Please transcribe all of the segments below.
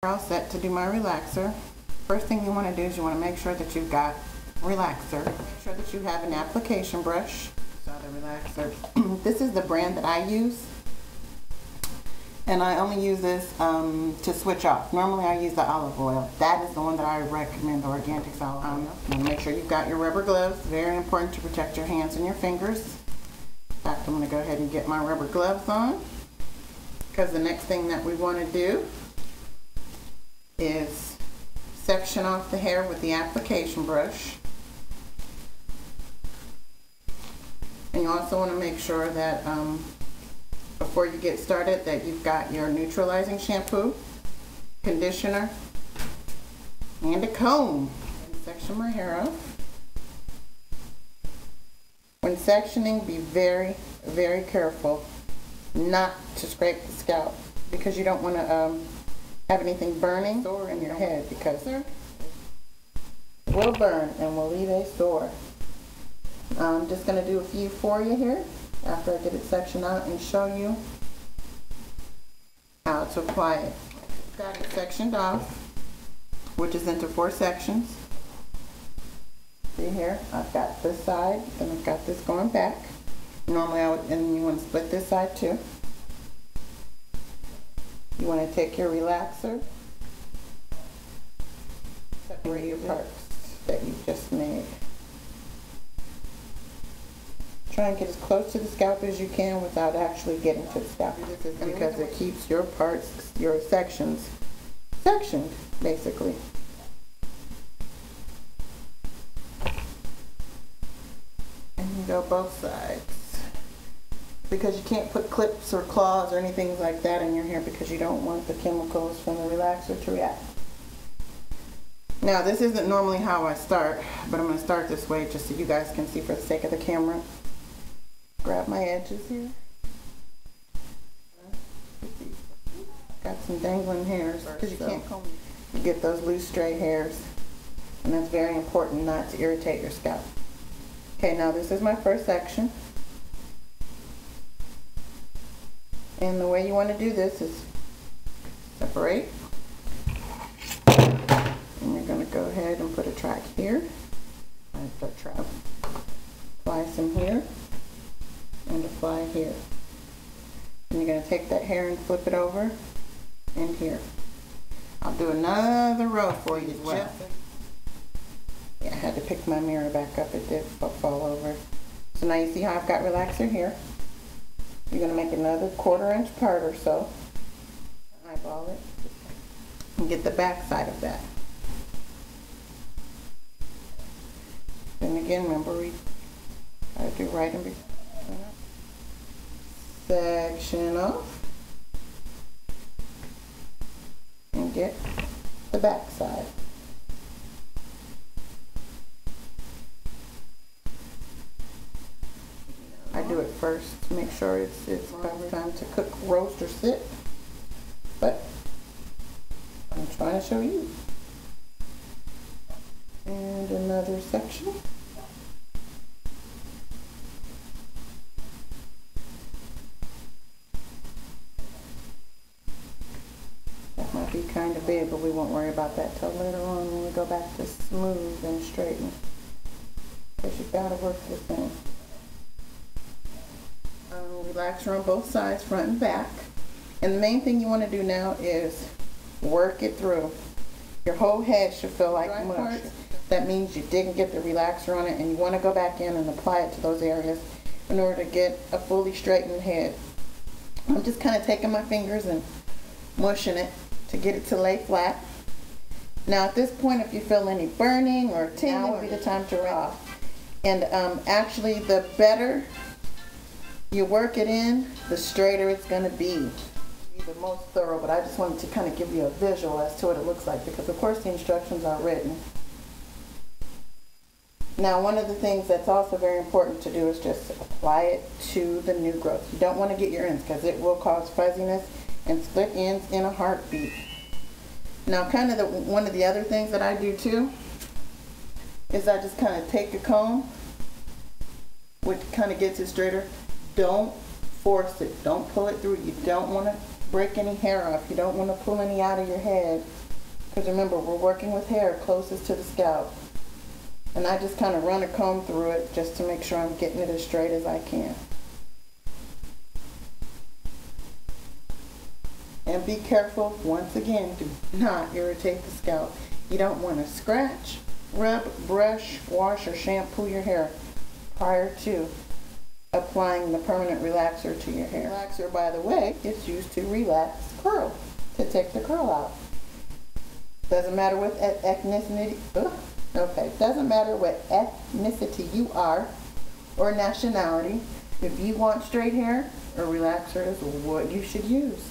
All set to do my relaxer. First thing you want to do is you want to make sure that you've got relaxer. Make sure that you have an application brush. So the relaxer. This is the brand that I use, and I only use this to switch off. Normally I use the olive oil. That is the one that I recommend, the Organics olive oil. You want to make sure you've got your rubber gloves. Very important to protect your hands and your fingers. In fact, I'm going to go ahead and get my rubber gloves on, because the next thing that we want to do is section off the hair with the application brush. And you also want to make sure that before you get started that you've got your neutralizing shampoo, conditioner, and a comb. And section my hair off. When sectioning, be very, very careful not to scrape the scalp, because you don't want to have anything burning or in your head, because it will burn and will leave a sore. I'm just going to do a few for you here after I get it sectioned out and show you how to apply it. Got it sectioned off, which is into 4 sections. See here, I've got this side, then I've got this going back. Normally and you want to split this side too. You want to take your relaxer, separate your parts that you just made. Try and get as close to the scalp as you can without actually getting to the scalp. This is because it keeps your parts, your sections, sectioned basically. And you go both sides, because you can't put clips or claws or anything like that in your hair, because you don't want the chemicals from the relaxer to react. Now, this isn't normally how I start, but I'm going to start this way just so you guys can see for the sake of the camera. Grab my edges here. Got some dangling hairs, because you can't comb them. You get those loose stray hairs, and that's very important not to irritate your scalp. Okay, now this is my first section. And the way you want to do this is separate. And you're going to go ahead and put a track here. Apply some here. And apply here. And you're going to take that hair and flip it over and here. I'll do another row for you as well. Yeah, I had to pick my mirror back up. It did fall over. So now you see how I've got relaxer here. You're going to make another 1/4 inch part or so. Eyeball it. And get the back side of that. Then again, remember we gotta do right in between. Section off. And get the back side. I do it first to make sure it's about time to cook, roast, or sit. But I'm trying to show you. And another section. That might be kind of big, but we won't worry about that till later on when we go back to smooth and straighten. Because you've got to work this in. Relaxer on both sides, front and back. And the main thing you want to do now is work it through. Your whole head should feel like mush. That means you didn't get the relaxer on it, and you want to go back in and apply it to those areas in order to get a fully straightened head. I'm just kind of taking my fingers and mushing it to get it to lay flat. Now at this point, if you feel any burning or tingling, now would be the time to rinse off. And actually, the better you work it in, the straighter it's going to be. The most thorough, but I just wanted to kind of give you a visual as to what it looks like, because of course the instructions are written. Now, one of the things that's also very important to do is just apply it to the new growth. You don't want to get your ends, because it will cause fuzziness and split ends in a heartbeat. Now, kind of one of the other things that I do too is I just kind of take a comb, which kind of gets it straighter. Don't force it. Don't pull it through. You don't want to break any hair off. You don't want to pull any out of your head, because remember, we're working with hair closest to the scalp. And I just kind of run a comb through it just to make sure I'm getting it as straight as I can. And be careful, once again, do not irritate the scalp. You don't want to scratch, rub, brush, wash, or shampoo your hair prior to applying the permanent relaxer to your hair. Relaxer, by the way, is used to relax curl, to take the curl out. Doesn't matter what ethnicity, doesn't matter what ethnicity you are or nationality. If you want straight hair, a relaxer is what you should use.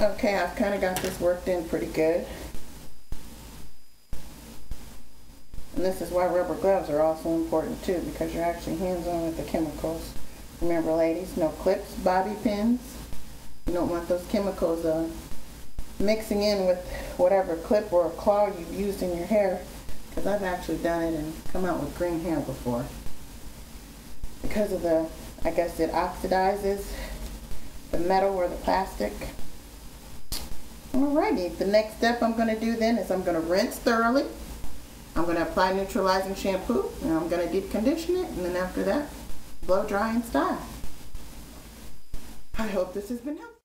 Okay, I've kind of got this worked in pretty good. And this is why rubber gloves are also important too, because you're actually hands-on with the chemicals. Remember, ladies, no clips, bobby pins. You don't want those chemicals mixing in with whatever clip or claw you've used in your hair, because I've actually done it and come out with green hair before. Because of the, I guess it oxidizes the metal or the plastic. Alrighty, the next step I'm going to do then is I'm going to rinse thoroughly. I'm going to apply neutralizing shampoo, and I'm going to deep condition it, and then after that, blow dry and style. I hope this has been helpful.